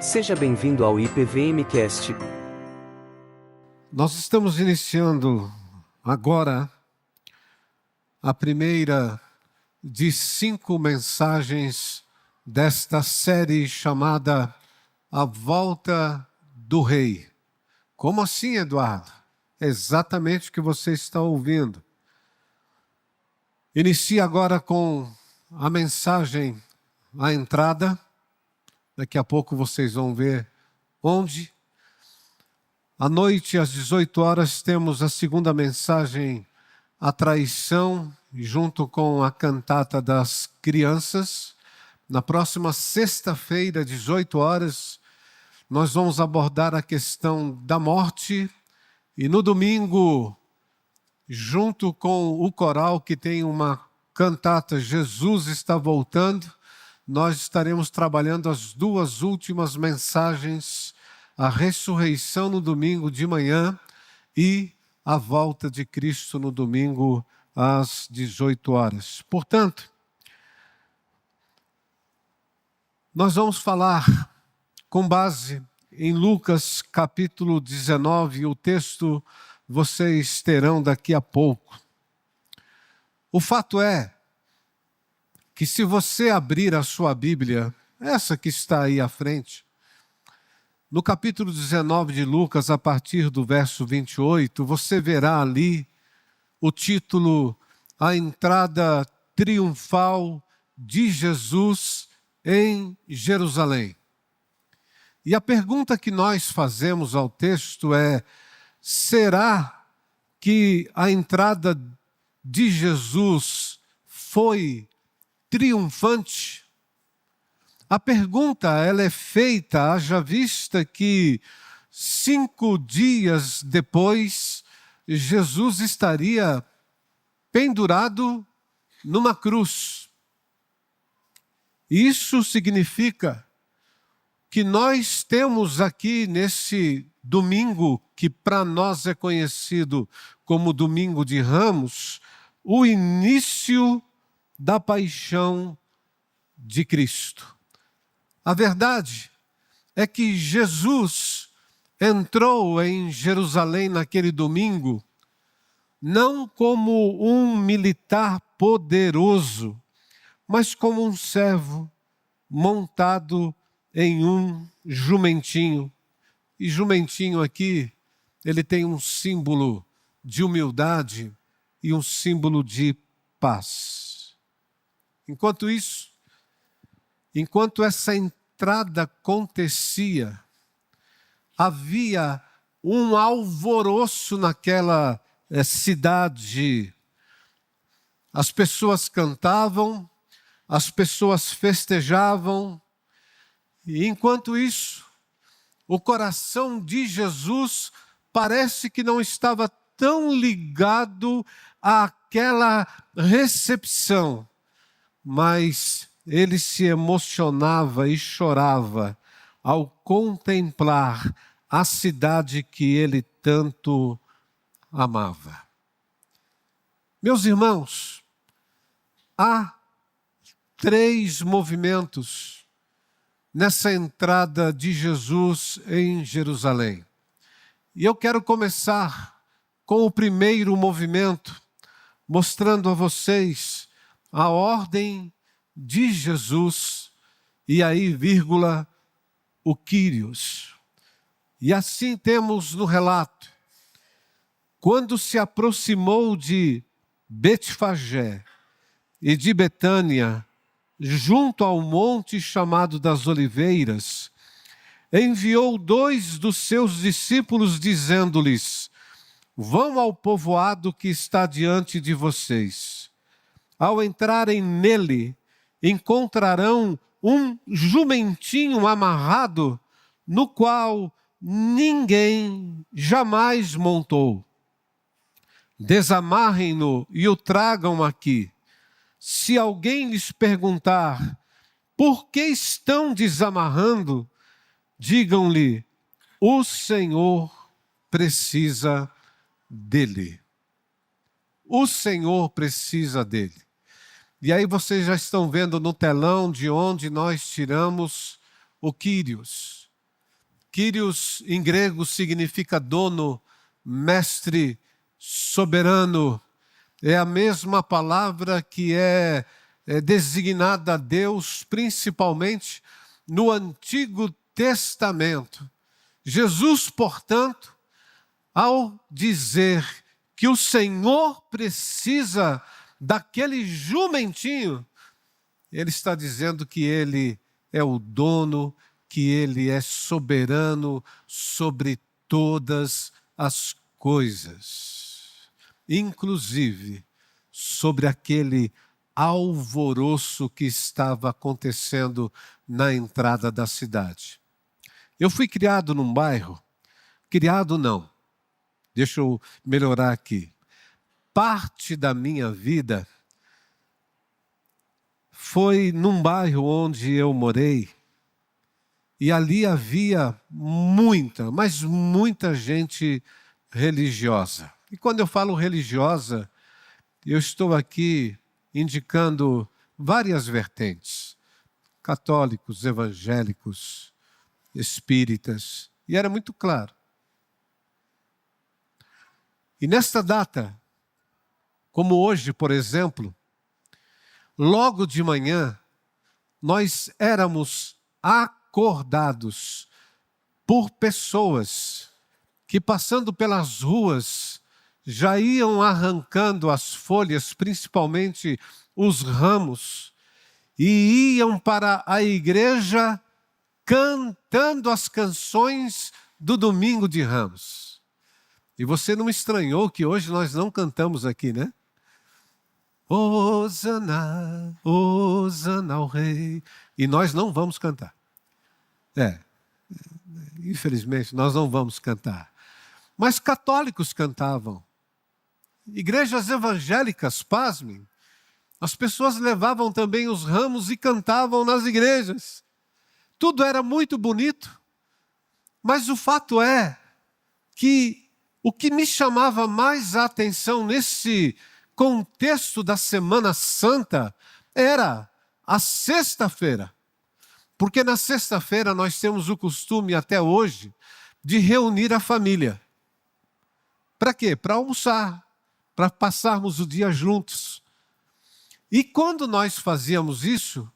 Seja bem-vindo ao IPVMcast. Nós estamos iniciando agora a primeira de 5 mensagens desta série chamada A Volta do Rei. Como assim, Eduardo? É exatamente o que você está ouvindo. Inicia agora com a mensagem, a entrada. Daqui a pouco vocês vão ver onde. À noite, às 18 horas, temos a segunda mensagem, a traição, junto com a cantata das crianças. Na próxima sexta-feira, 18 horas, nós vamos abordar a questão da morte. E no domingo, junto com o coral que tem uma cantata, Jesus está voltando, nós estaremos trabalhando as 2 últimas mensagens, a ressurreição no domingo de manhã e a volta de Cristo no domingo às 18 horas. Portanto, nós vamos falar com base em Lucas capítulo 19, o texto vocês terão daqui a pouco. O fato é que se você abrir a sua Bíblia, essa que está aí à frente, no capítulo 19 de Lucas, a partir do verso 28, você verá ali o título A Entrada Triunfal de Jesus em Jerusalém. E a pergunta que nós fazemos ao texto é: será que a entrada de Jesus foi triunfante? A pergunta ela é feita, haja vista que 5 dias depois, Jesus estaria pendurado numa cruz. Isso significa que nós temos aqui nesse domingo, que para nós é conhecido como Domingo de Ramos, o início da paixão de Cristo. A verdade é que Jesus entrou em Jerusalém naquele domingo não como um militar poderoso, mas como um servo montado em um jumentinho. E jumentinho aqui, ele tem um símbolo de humildade e um símbolo de paz. Enquanto essa entrada acontecia, havia um alvoroço naquela cidade. As pessoas cantavam, as pessoas festejavam, e enquanto isso, o coração de Jesus parece que não estava tão ligado àquela recepção, mas ele se emocionava e chorava ao contemplar a cidade que ele tanto amava. Meus irmãos, há 3 movimentos nessa entrada de Jesus em Jerusalém. E eu quero começar com o primeiro movimento, mostrando a vocês a ordem de Jesus, e aí, vírgula, o Quírios. E assim temos no relato: quando se aproximou de Betfagé e de Betânia, junto ao monte chamado das Oliveiras, enviou 2 dos seus discípulos, dizendo-lhes: vão ao povoado que está diante de vocês. Ao entrarem nele, encontrarão um jumentinho amarrado, no qual ninguém jamais montou. Desamarrem-no e o tragam aqui. Se alguém lhes perguntar: por que estão desamarrando? Digam-lhe: o Senhor precisa dele. O Senhor precisa dele. E aí vocês já estão vendo no telão de onde nós tiramos o Quírios. Kyrios em grego significa dono, mestre, soberano. É a mesma palavra que é designada a Deus, principalmente no Antigo Testamento. Jesus, portanto, ao dizer que o Senhor precisa daquele jumentinho, ele está dizendo que ele é o dono, que ele é soberano sobre todas as coisas, inclusive sobre aquele alvoroço que estava acontecendo na entrada da cidade. Eu fui criado num bairro, criado não, deixa eu melhorar aqui. Parte da minha vida foi num bairro onde eu morei, e ali havia muita, mas muita gente religiosa. E quando eu falo religiosa, eu estou aqui indicando várias vertentes: católicos, evangélicos, espíritas, e era muito claro. E nesta data, como hoje, por exemplo, logo de manhã, nós éramos acordados por pessoas que, passando pelas ruas, já iam arrancando as folhas, principalmente os ramos, e iam para a igreja cantando as canções do Domingo de Ramos. E você não estranhou que hoje nós não cantamos aqui, né? Hosana, Hosana ao Rei. E nós não vamos cantar. Infelizmente, nós não vamos cantar. Mas católicos cantavam. Igrejas evangélicas, pasmem, as pessoas levavam também os ramos e cantavam nas igrejas. Tudo era muito bonito. Mas o fato é que o que me chamava mais a atenção nesse contexto da Semana Santa era a sexta-feira. Porque na sexta-feira nós temos o costume, até hoje, de reunir a família. Para quê? Para almoçar, para passarmos o dia juntos. E quando nós fazíamos isso,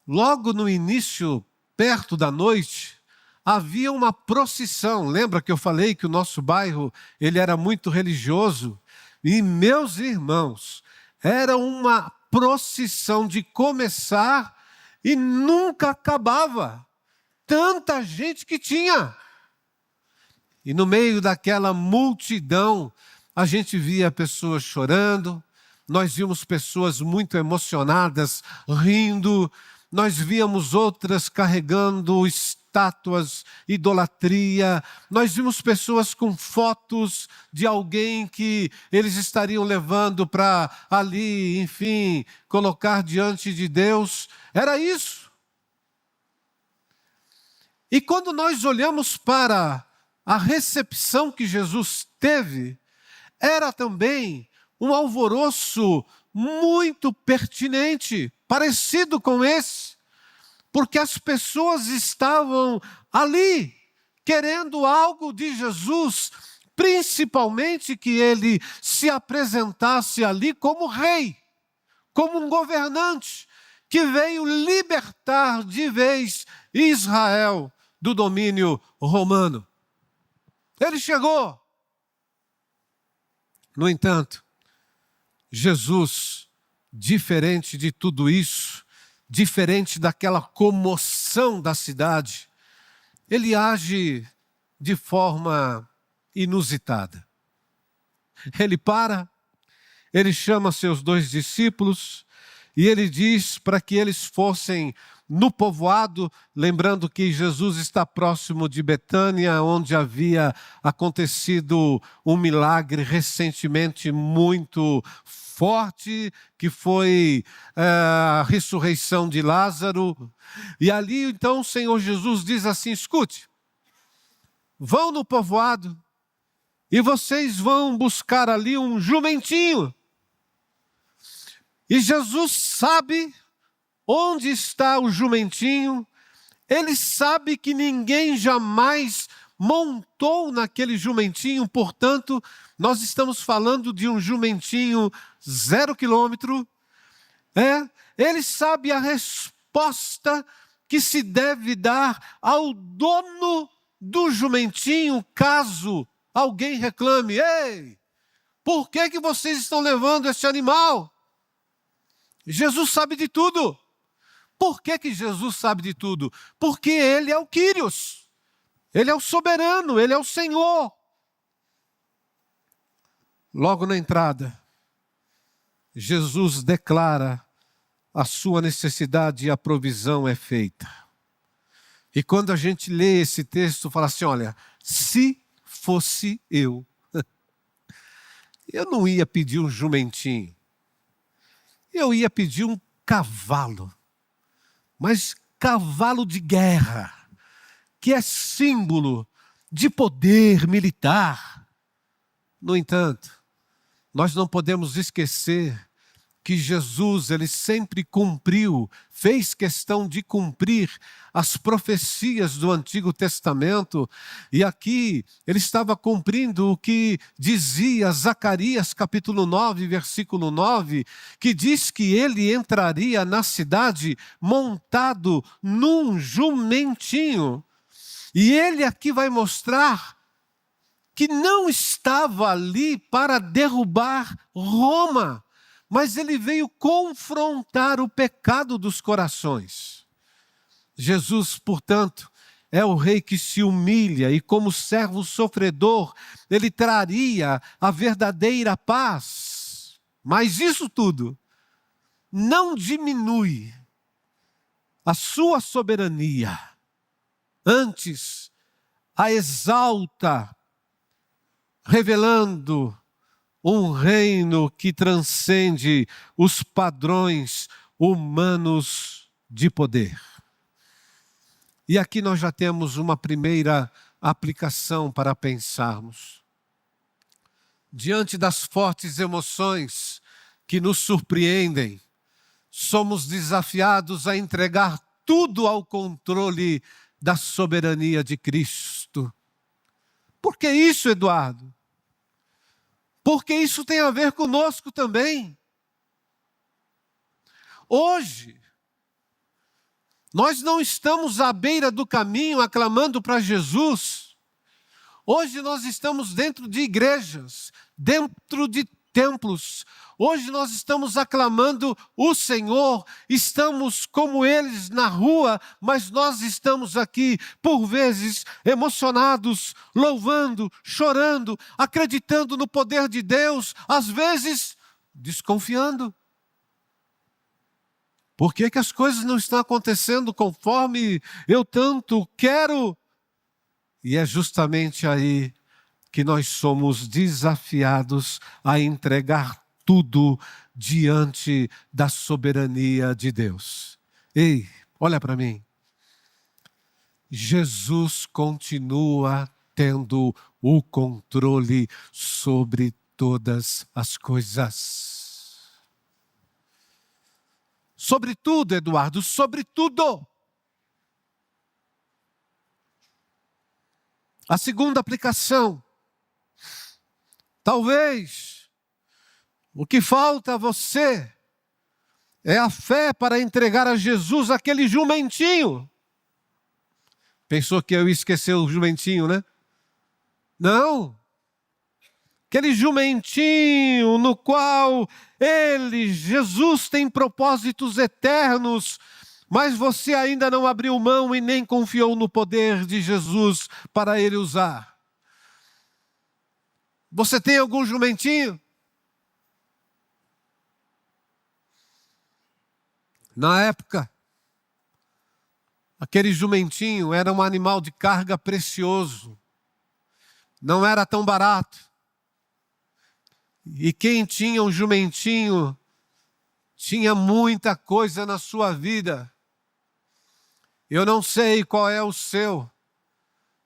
logo no início, perto da noite, havia uma procissão. Lembra que eu falei que o nosso bairro ele era muito religioso? E, meus irmãos, era uma procissão de começar e nunca acabava. Tanta gente que tinha. E no meio daquela multidão, a gente via pessoas chorando, nós víamos pessoas muito emocionadas, rindo, nós víamos outras carregando estátuas, idolatria, nós vimos pessoas com fotos de alguém que eles estariam levando para ali, enfim, colocar diante de Deus. Era isso. E quando nós olhamos para a recepção que Jesus teve, era também um alvoroço muito pertinente, parecido com esse, porque as pessoas estavam ali querendo algo de Jesus, principalmente que ele se apresentasse ali como rei, como um governante que veio libertar de vez Israel do domínio romano. Ele chegou. No entanto, Jesus, diferente de tudo isso, diferente daquela comoção da cidade, ele age de forma inusitada. Ele para, ele chama seus 2 discípulos e ele diz para que eles fossem no povoado, lembrando que Jesus está próximo de Betânia, onde havia acontecido um milagre recentemente muito forte, que foi a ressurreição de Lázaro. E ali então o Senhor Jesus diz assim: escute, vão no povoado e vocês vão buscar ali um jumentinho. E Jesus sabe onde está o jumentinho, Ele sabe que ninguém jamais montou naquele jumentinho, portanto, nós estamos falando de um jumentinho 0 quilômetro. Ele sabe a resposta que se deve dar ao dono do jumentinho, caso alguém reclame: ei, por que vocês estão levando esse animal? Jesus sabe de tudo. Por que Jesus sabe de tudo? Porque Ele é o Quírios, Ele é o soberano, Ele é o Senhor. Logo na entrada, Jesus declara a sua necessidade e a provisão é feita. E quando a gente lê esse texto, fala assim: olha, se fosse eu não ia pedir um jumentinho, eu ia pedir um cavalo, mas cavalo de guerra, que é símbolo de poder militar. No entanto, nós não podemos esquecer que Jesus, ele sempre fez questão de cumprir as profecias do Antigo Testamento, e aqui ele estava cumprindo o que dizia Zacarias capítulo 9, versículo 9, que diz que ele entraria na cidade montado num jumentinho. E ele aqui vai mostrar que não estava ali para derrubar Roma, mas ele veio confrontar o pecado dos corações. Jesus, portanto, é o rei que se humilha e, como servo sofredor, ele traria a verdadeira paz. Mas isso tudo não diminui a sua soberania. Antes, a exalta, revelando um reino que transcende os padrões humanos de poder. E aqui nós já temos uma primeira aplicação para pensarmos. Diante das fortes emoções que nos surpreendem, somos desafiados a entregar tudo ao controle da soberania de Cristo. Por que isso, Eduardo? Porque isso tem a ver conosco também. Hoje, nós não estamos à beira do caminho aclamando para Jesus. Hoje nós estamos dentro de igrejas, dentro de templos. Hoje nós estamos aclamando o Senhor, estamos como eles na rua, mas nós estamos aqui, por vezes, emocionados, louvando, chorando, acreditando no poder de Deus, às vezes, desconfiando. Por que as coisas não estão acontecendo conforme eu tanto quero? E é justamente aí que nós somos desafiados a entregar tudo diante da soberania de Deus. Ei, olha para mim. Jesus continua tendo o controle sobre todas as coisas. Sobre tudo, Eduardo, sobre tudo. A segunda aplicação. Talvez o que falta a você é a fé para entregar a Jesus aquele jumentinho. Pensou que eu ia esquecer o jumentinho, né? Não. Aquele jumentinho no qual Jesus tem propósitos eternos, mas você ainda não abriu mão e nem confiou no poder de Jesus para ele usar. Você tem algum jumentinho? Na época, aquele jumentinho era um animal de carga precioso. Não era tão barato. E quem tinha um jumentinho tinha muita coisa na sua vida. Eu não sei qual é o seu,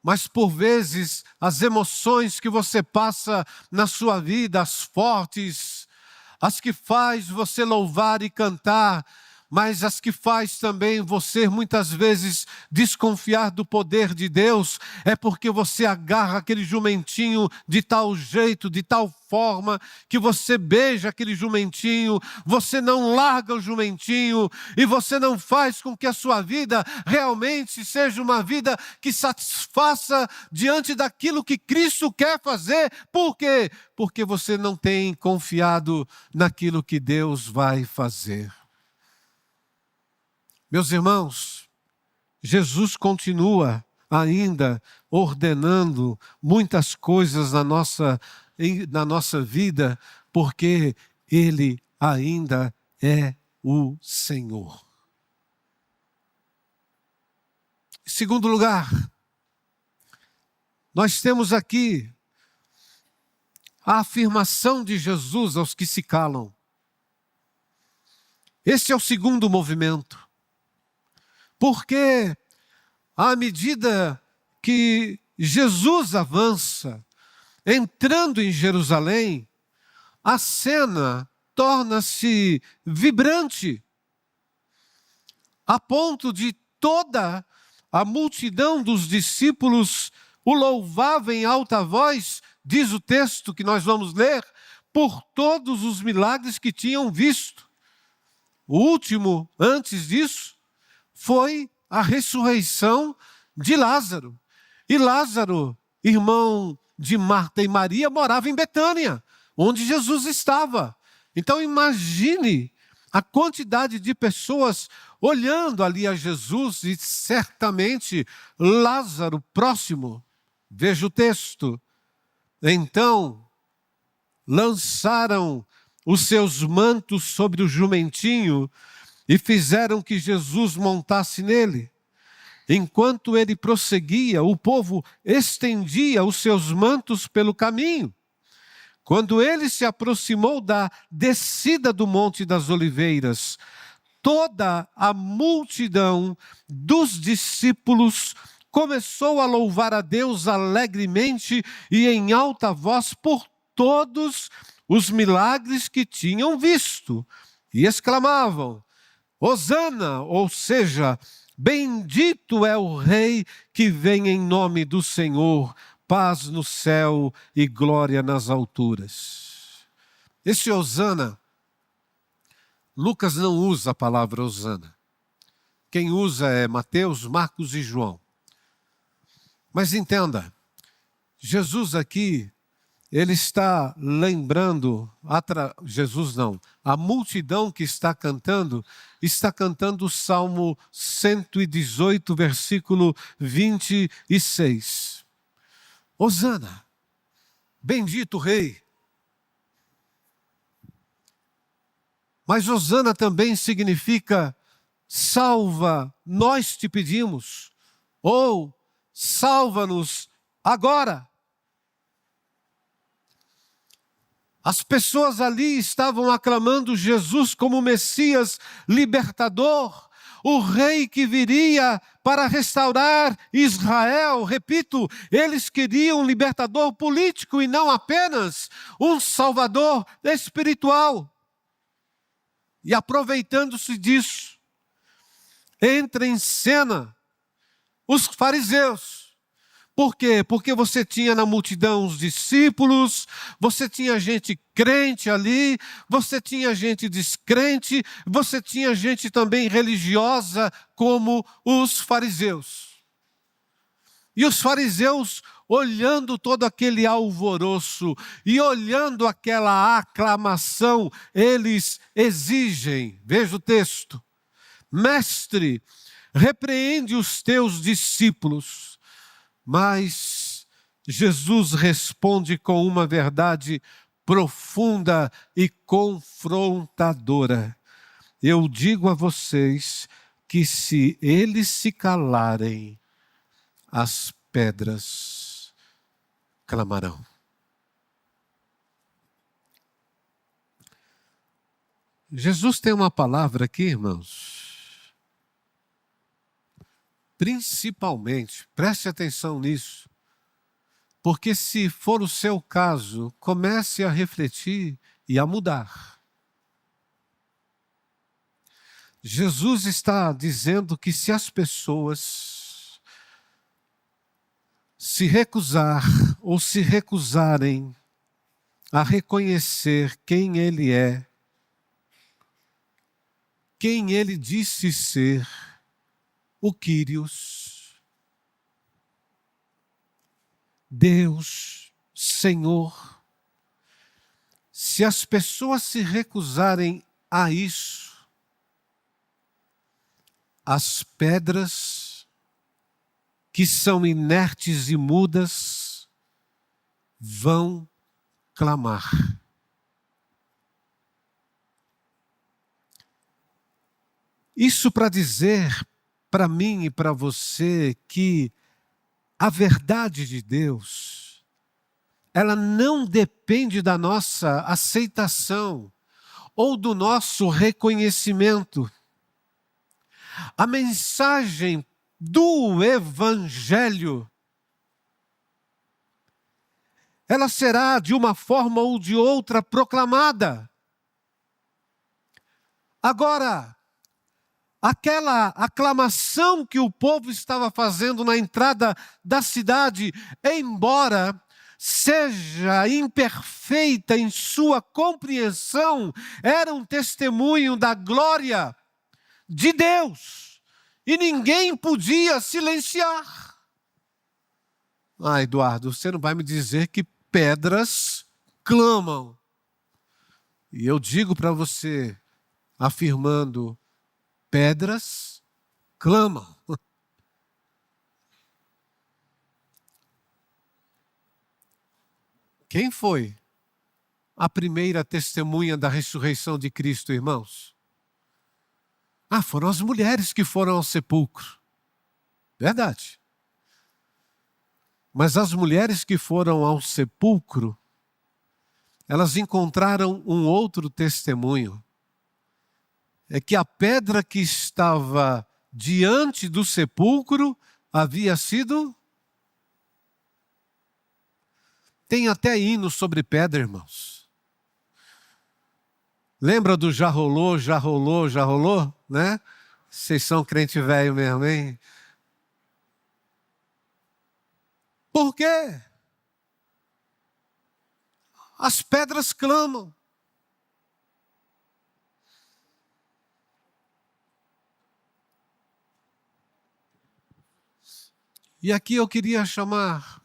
mas por vezes as emoções que você passa na sua vida, as fortes, as que faz você louvar e cantar, mas as que faz também você muitas vezes desconfiar do poder de Deus, é porque você agarra aquele jumentinho de tal jeito, de tal forma, que você beija aquele jumentinho, você não larga o jumentinho, e você não faz com que a sua vida realmente seja uma vida que satisfaça diante daquilo que Cristo quer fazer. Por quê? Porque você não tem confiado naquilo que Deus vai fazer. Meus irmãos, Jesus continua ainda ordenando muitas coisas na nossa vida, porque Ele ainda é o Senhor. Em segundo lugar, nós temos aqui a afirmação de Jesus aos que se calam. Esse é o segundo movimento. Porque à medida que Jesus avança, entrando em Jerusalém, a cena torna-se vibrante, a ponto de toda a multidão dos discípulos o louvava em alta voz, diz o texto que nós vamos ler, por todos os milagres que tinham visto. O último, antes disso, foi a ressurreição de Lázaro. E Lázaro, irmão de Marta e Maria, morava em Betânia, onde Jesus estava. Então imagine a quantidade de pessoas olhando ali a Jesus e certamente Lázaro próximo. Veja o texto. Então lançaram os seus mantos sobre o jumentinho e fizeram que Jesus montasse nele. Enquanto ele prosseguia, o povo estendia os seus mantos pelo caminho. Quando ele se aproximou da descida do Monte das Oliveiras, toda a multidão dos discípulos começou a louvar a Deus alegremente e em alta voz por todos os milagres que tinham visto, e exclamavam: Hosana, ou seja, bendito é o Rei que vem em nome do Senhor, paz no céu e glória nas alturas. Esse Hosana, Lucas não usa a palavra Hosana. Quem usa é Mateus, Marcos e João. Mas entenda, Jesus aqui, ele está lembrando, a multidão que está cantando o Salmo 118, versículo 26. Hosana, bendito Rei. Mas Hosana também significa salva, nós te pedimos, ou salva-nos agora. As pessoas ali estavam aclamando Jesus como Messias libertador, o rei que viria para restaurar Israel. Repito, eles queriam um libertador político e não apenas um salvador espiritual. E aproveitando-se disso, entra em cena os fariseus. Por quê? Porque você tinha na multidão os discípulos, você tinha gente crente ali, você tinha gente descrente, você tinha gente também religiosa como os fariseus. E os fariseus, olhando todo aquele alvoroço e olhando aquela aclamação, eles exigem, veja o texto: Mestre, repreende os teus discípulos. Mas Jesus responde com uma verdade profunda e confrontadora. Eu digo a vocês que se eles se calarem, as pedras clamarão. Jesus tem uma palavra aqui, irmãos. Principalmente, preste atenção nisso, porque se for o seu caso, comece a refletir e a mudar. Jesus está dizendo que se as pessoas se recusar ou se recusarem a reconhecer quem Ele é, quem Ele disse ser, o Kyrios, Deus, Senhor, se as pessoas se recusarem a isso, as pedras que são inertes e mudas vão clamar. Isso para dizer para mim e para você que a verdade de Deus, ela não depende da nossa aceitação ou do nosso reconhecimento. A mensagem do Evangelho, ela será de uma forma ou de outra proclamada. Agora, aquela aclamação que o povo estava fazendo na entrada da cidade, embora seja imperfeita em sua compreensão, era um testemunho da glória de Deus, e ninguém podia silenciar. Eduardo, você não vai me dizer que pedras clamam. E eu digo para você, afirmando, pedras clamam. Quem foi a primeira testemunha da ressurreição de Cristo, irmãos? Foram as mulheres que foram ao sepulcro. Verdade. Mas as mulheres que foram ao sepulcro, elas encontraram um outro testemunho. É que a pedra que estava diante do sepulcro havia sido... Tem até hino sobre pedra, irmãos. Lembra do já rolou, já rolou, já rolou? Né? Vocês são crente velho mesmo, hein? Por quê? As pedras clamam. E aqui eu queria chamar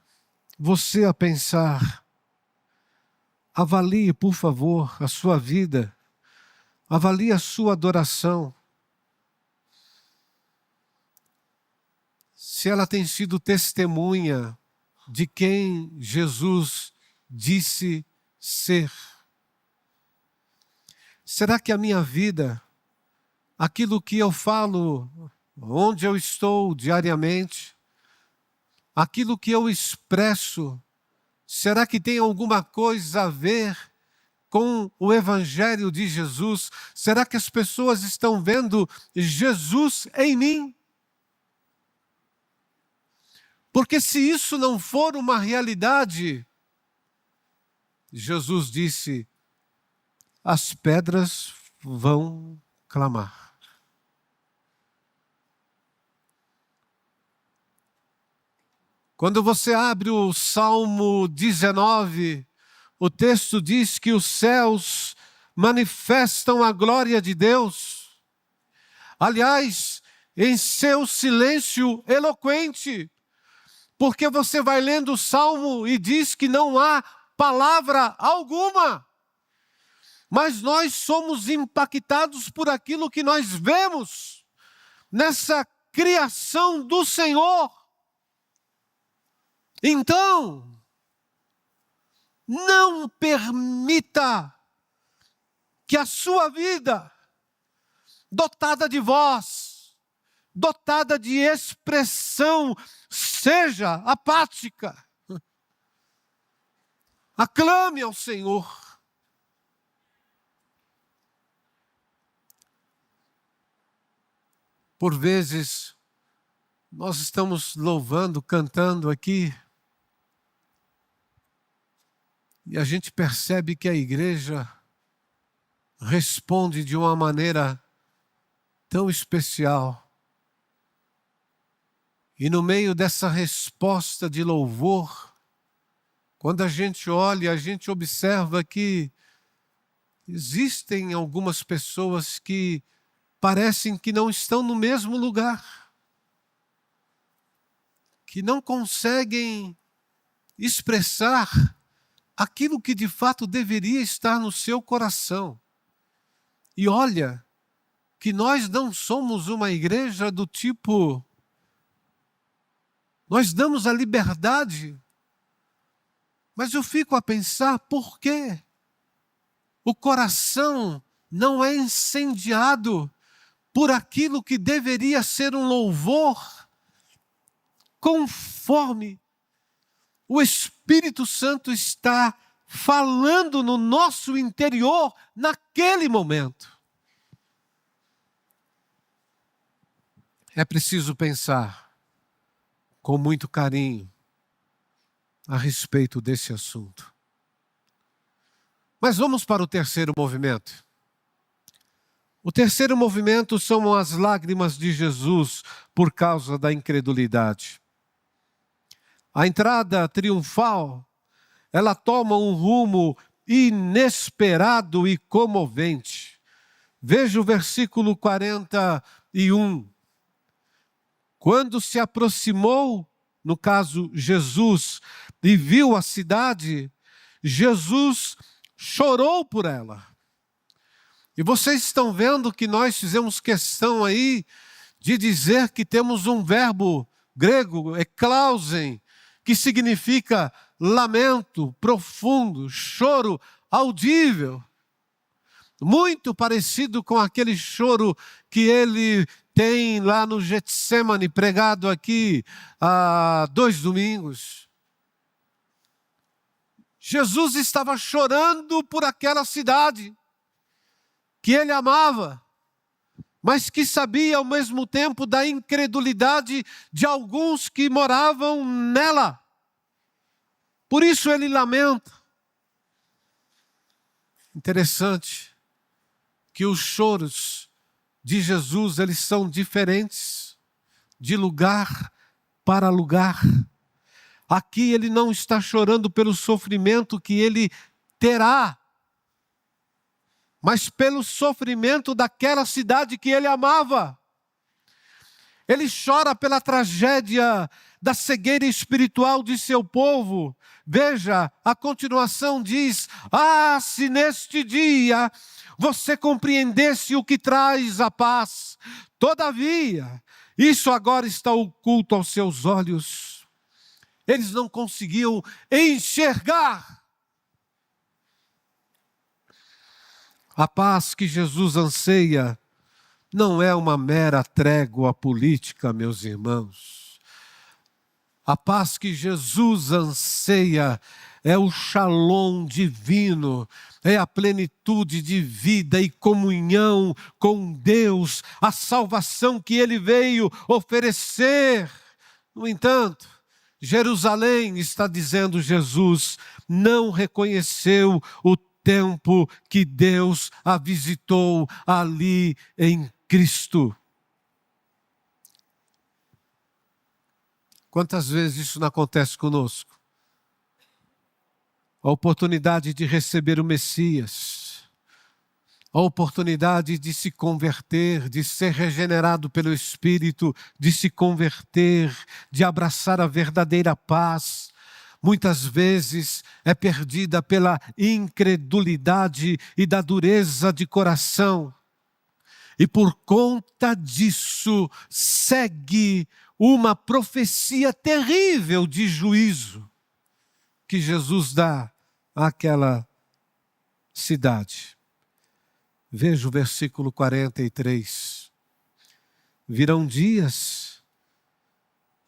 você a pensar. Avalie, por favor, a sua vida. Avalie a sua adoração. Se ela tem sido testemunha de quem Jesus disse ser. Será que a minha vida, aquilo que eu falo, onde eu estou diariamente, aquilo que eu expresso, será que tem alguma coisa a ver com o Evangelho de Jesus? Será que as pessoas estão vendo Jesus em mim? Porque se isso não for uma realidade, Jesus disse, as pedras vão clamar. Quando você abre o Salmo 19, o texto diz que os céus manifestam a glória de Deus. Aliás, em seu silêncio eloquente, porque você vai lendo o Salmo e diz que não há palavra alguma. Mas nós somos impactados por aquilo que nós vemos nessa criação do Senhor. Então, não permita que a sua vida, dotada de voz, dotada de expressão, seja apática. Aclame ao Senhor. Por vezes, nós estamos louvando, cantando aqui, e a gente percebe que a igreja responde de uma maneira tão especial. E no meio dessa resposta de louvor, quando a gente olha, a gente observa que existem algumas pessoas que parecem que não estão no mesmo lugar, que não conseguem expressar aquilo que de fato deveria estar no seu coração. E olha, que nós não somos uma igreja do tipo, nós damos a liberdade, mas eu fico a pensar por quê? O coração não é incendiado por aquilo que deveria ser um louvor, conforme o Espírito Santo está falando no nosso interior naquele momento. É preciso pensar com muito carinho a respeito desse assunto. Mas vamos para o terceiro movimento. O terceiro movimento são as lágrimas de Jesus por causa da incredulidade. A entrada triunfal, ela toma um rumo inesperado e comovente. Veja o versículo 41. Quando se aproximou, no caso Jesus, e viu a cidade, Jesus chorou por ela. E vocês estão vendo que nós fizemos questão aí de dizer que temos um verbo grego, eklausen, que significa lamento profundo, choro audível. Muito parecido com aquele choro que ele tem lá no Getsemane, pregado aqui há 2 domingos. Jesus estava chorando por aquela cidade que ele amava, mas que sabia ao mesmo tempo da incredulidade de alguns que moravam nela. Por isso ele lamenta. Interessante que os choros de Jesus, eles são diferentes de lugar para lugar. Aqui ele não está chorando pelo sofrimento que ele terá, mas pelo sofrimento daquela cidade que ele amava. Ele chora pela tragédia da cegueira espiritual de seu povo. Veja, a continuação diz: ah, se neste dia você compreendesse o que traz a paz. Todavia, isso agora está oculto aos seus olhos. Eles não conseguiam enxergar a paz que Jesus anseia. Não é uma mera trégua política, meus irmãos. A paz que Jesus anseia é o shalom divino, é a plenitude de vida e comunhão com Deus, a salvação que Ele veio oferecer. No entanto, Jerusalém, está dizendo Jesus, não reconheceu o tempo que Deus a visitou ali em Cristo. Quantas vezes isso não acontece conosco? A oportunidade de receber o Messias, a oportunidade de se converter, de ser regenerado pelo Espírito, de se converter, de abraçar a verdadeira paz, muitas vezes é perdida pela incredulidade e da dureza de coração. E por conta disso, segue uma profecia terrível de juízo que Jesus dá àquela cidade. Veja o versículo 43. Virão dias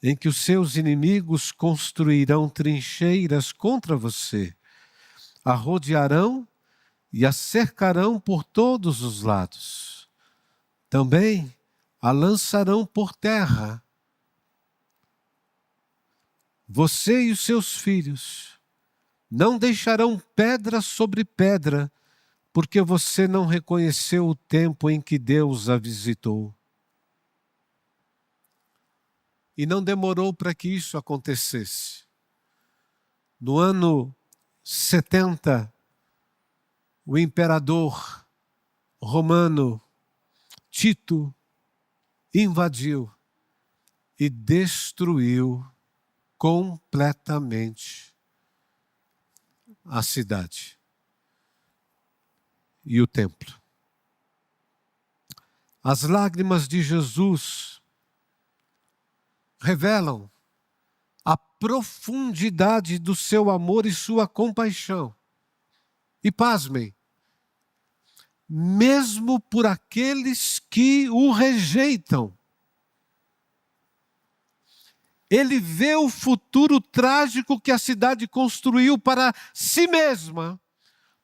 em que os seus inimigos construirão trincheiras contra você, a rodearão e a cercarão por todos os lados. Também a lançarão por terra. Você e os seus filhos não deixarão pedra sobre pedra, porque você não reconheceu o tempo em que Deus a visitou. E não demorou para que isso acontecesse. No ano 70, o imperador romano Tito invadiu e destruiu completamente a cidade e o templo. As lágrimas de Jesus revelam a profundidade do seu amor e sua compaixão. E pasmem, mesmo por aqueles que o rejeitam. Ele vê o futuro trágico que a cidade construiu para si mesma,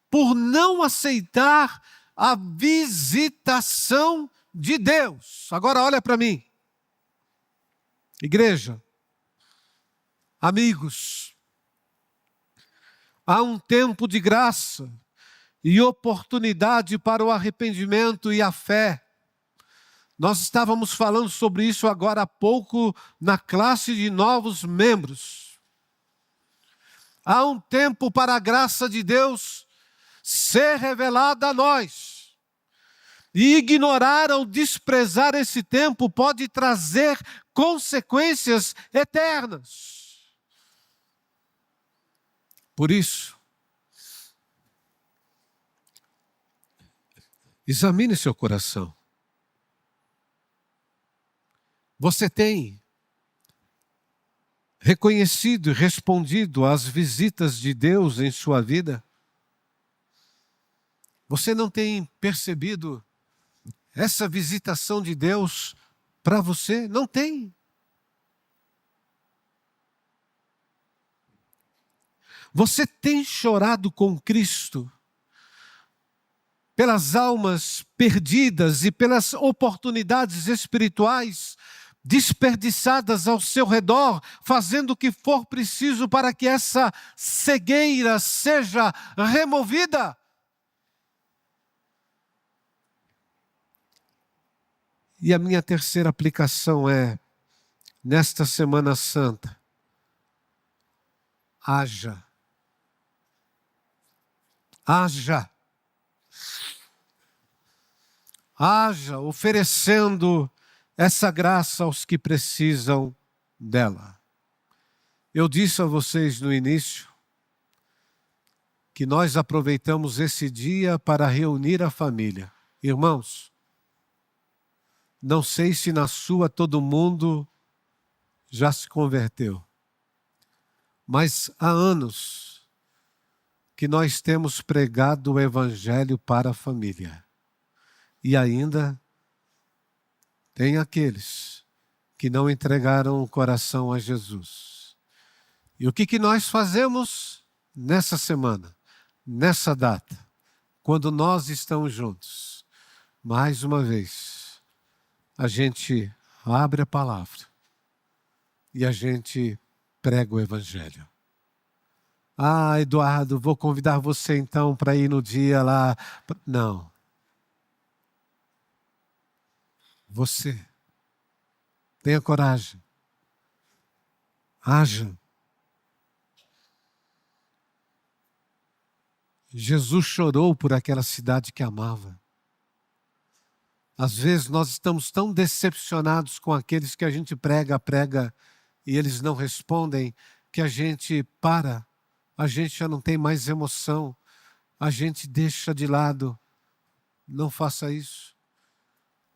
por não aceitar a visitação de Deus. Agora olha para mim. Igreja, amigos, há um tempo de graça e oportunidade para o arrependimento e a fé. Nós estávamos falando sobre isso agora há pouco na classe de novos membros. Há um tempo para a graça de Deus ser revelada a nós. E ignorar ou desprezar esse tempo pode trazer consequências eternas. Por isso, examine seu coração. Você tem reconhecido e respondido às visitas de Deus em sua vida? Você não tem percebido essa visitação de Deus para você? Não tem. Você tem chorado com Cristo pelas almas perdidas e pelas oportunidades espirituais desperdiçadas ao seu redor, fazendo o que for preciso para que essa cegueira seja removida? E a minha terceira aplicação é, nesta Semana Santa, haja. Haja. Haja, oferecendo essa graça aos que precisam dela. Eu disse a vocês no início que nós aproveitamos esse dia para reunir a família. Irmãos, não sei se na sua todo mundo já se converteu, mas há anos que nós temos pregado o Evangelho para a família. E ainda tem aqueles que não entregaram o coração a Jesus. E o que nós fazemos nessa semana, nessa data, quando nós estamos juntos? Mais uma vez, a gente abre a palavra e a gente prega o Evangelho. Ah, Eduardo, vou convidar você então para ir no dia lá. Não. Você, tenha coragem, haja. Jesus chorou por aquela cidade que amava. Às vezes nós estamos tão decepcionados com aqueles que a gente prega e eles não respondem, que a gente para, a gente já não tem mais emoção, a gente deixa de lado. Não faça isso.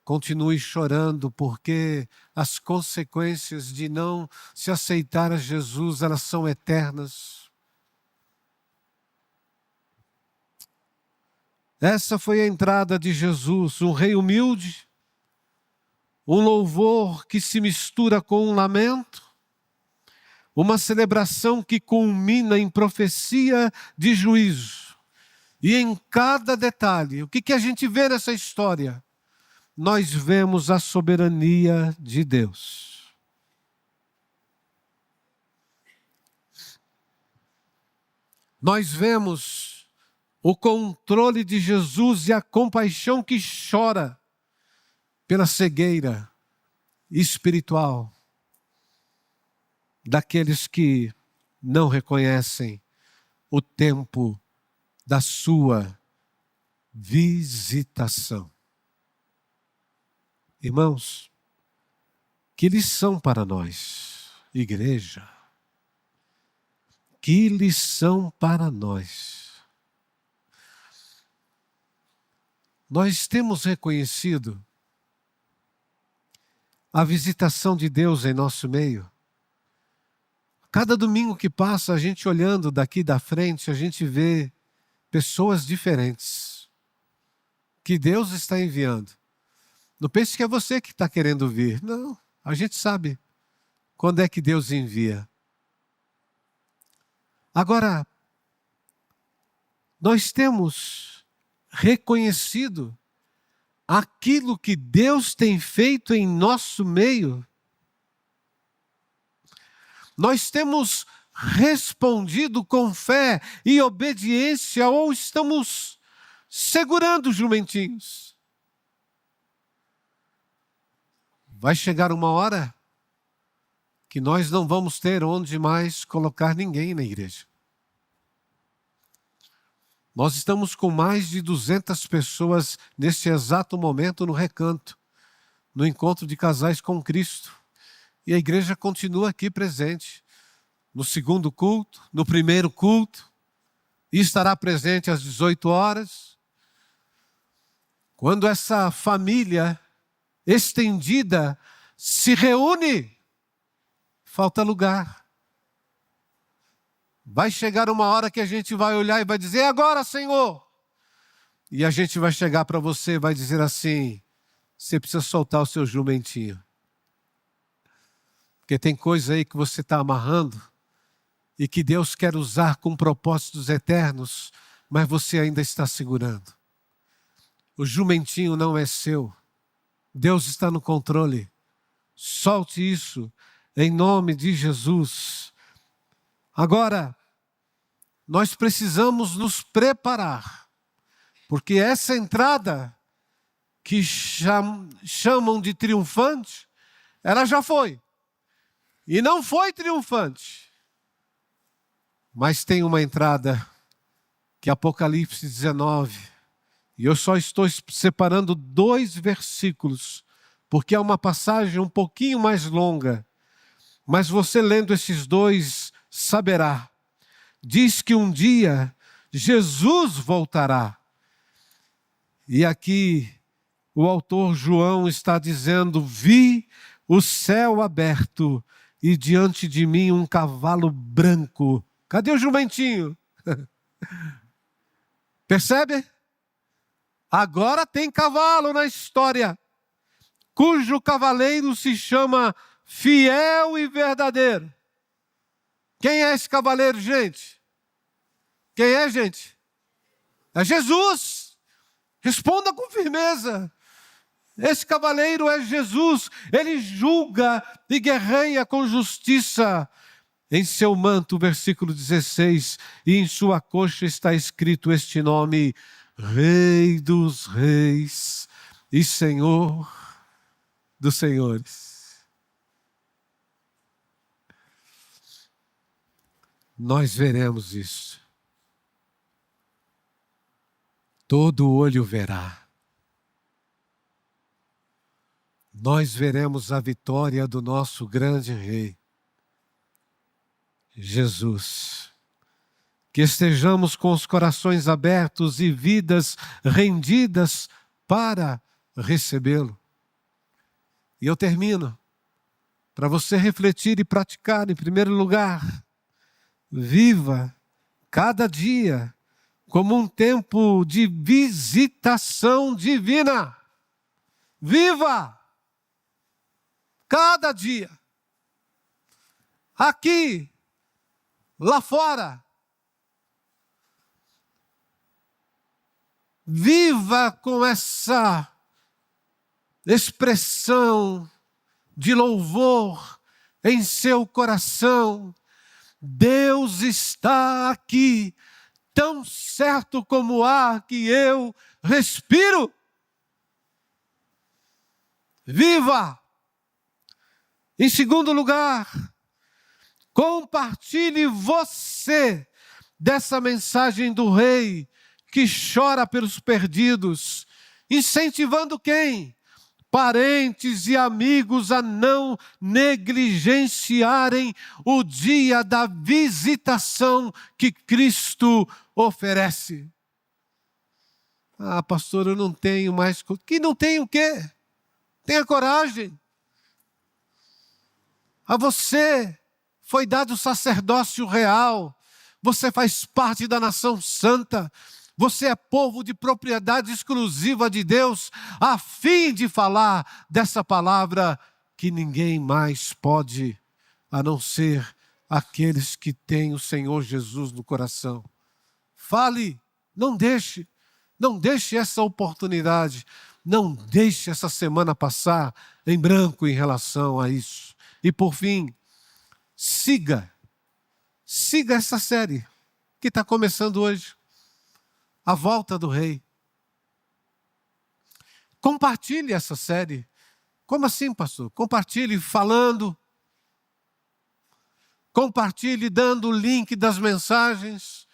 Continue chorando, porque as consequências de não se aceitar a Jesus, elas são eternas. Essa foi a entrada de Jesus, um rei humilde, um louvor que se mistura com um lamento, uma celebração que culmina em profecia de juízo. E em cada detalhe, o que a gente vê nessa história? Nós vemos a soberania de Deus. Nós vemos o controle de Jesus e a compaixão que chora pela cegueira espiritual daqueles que não reconhecem o tempo da sua visitação. Irmãos, que lição para nós, igreja. Que lição para nós. Nós temos reconhecido a visitação de Deus em nosso meio. Cada domingo que passa, a gente olhando daqui da frente, a gente vê pessoas diferentes que Deus está enviando. Não pense que é você que está querendo vir. Não, a gente sabe quando é que Deus envia. Agora, nós temos reconhecido aquilo que Deus tem feito em nosso meio. Nós temos respondido com fé e obediência ou estamos segurando os jumentinhos? Vai chegar uma hora que nós não vamos ter onde mais colocar ninguém na igreja. Nós estamos com mais de 200 pessoas nesse exato momento no recanto, no encontro de casais com Cristo. E a igreja continua aqui presente, no segundo culto, no primeiro culto, e estará presente às 18 horas. Quando essa família estendida se reúne, falta lugar. Vai chegar uma hora que a gente vai olhar e vai dizer: agora, Senhor. E a gente vai chegar para você e vai dizer assim: você precisa soltar o seu jumentinho. Porque tem coisa aí que você está amarrando e que Deus quer usar com propósitos eternos, mas você ainda está segurando. O jumentinho não é seu. Deus está no controle. Solte isso em nome de Jesus. Agora, nós precisamos nos preparar, porque essa entrada que chamam de triunfante, ela já foi. E não foi triunfante. Mas tem uma entrada que Apocalipse 19, e eu só estou separando 2 versículos, porque é uma passagem um pouquinho mais longa, mas você lendo esses 2 saberá. Diz que um dia Jesus voltará. E aqui o autor João está dizendo: vi o céu aberto e diante de mim um cavalo branco. Cadê o jumentinho? Percebe? Agora tem cavalo na história, cujo cavaleiro se chama Fiel e Verdadeiro. Quem é esse cavaleiro, gente? Quem é, gente? É Jesus. Responda com firmeza. Esse cavaleiro é Jesus. Ele julga e guerreia com justiça. Em seu manto, versículo 16, e em sua coxa está escrito este nome: Rei dos Reis e Senhor dos Senhores. Nós veremos isso. Todo olho verá. Nós veremos a vitória do nosso grande Rei, Jesus. Que estejamos com os corações abertos e vidas rendidas para recebê-lo. E eu termino, para você refletir e praticar. Em primeiro lugar, viva cada dia como um tempo de visitação divina. Viva cada dia. Aqui, lá fora. Viva com essa expressão de louvor em seu coração. Deus está aqui tão certo como o ar que eu respiro. Viva! Em segundo lugar, compartilhe você dessa mensagem do rei que chora pelos perdidos, incentivando quem? Parentes e amigos a não negligenciarem o dia da visitação que Cristo oferece. Ah, pastor, eu não tenho mais... Que não tenho o quê? Tenha coragem. A você foi dado o sacerdócio real. Você faz parte da nação santa. Você é povo de propriedade exclusiva de Deus, a fim de falar dessa palavra que ninguém mais pode, a não ser aqueles que têm o Senhor Jesus no coração. Fale, não deixe essa oportunidade, não deixe essa semana passar em branco em relação a isso. E por fim, siga essa série que está começando hoje. A volta do rei. Compartilhe essa série. Como assim, pastor? Compartilhe falando. Compartilhe dando o link das mensagens.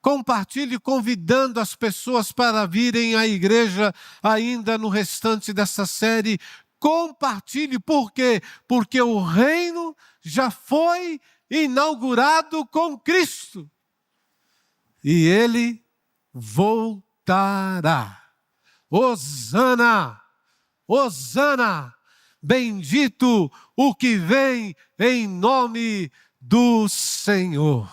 Compartilhe convidando as pessoas para virem à igreja ainda no restante dessa série. Compartilhe, por quê? Porque o reino já foi inaugurado com Cristo. E Ele voltará. Hosana, Hosana, bendito o que vem em nome do Senhor.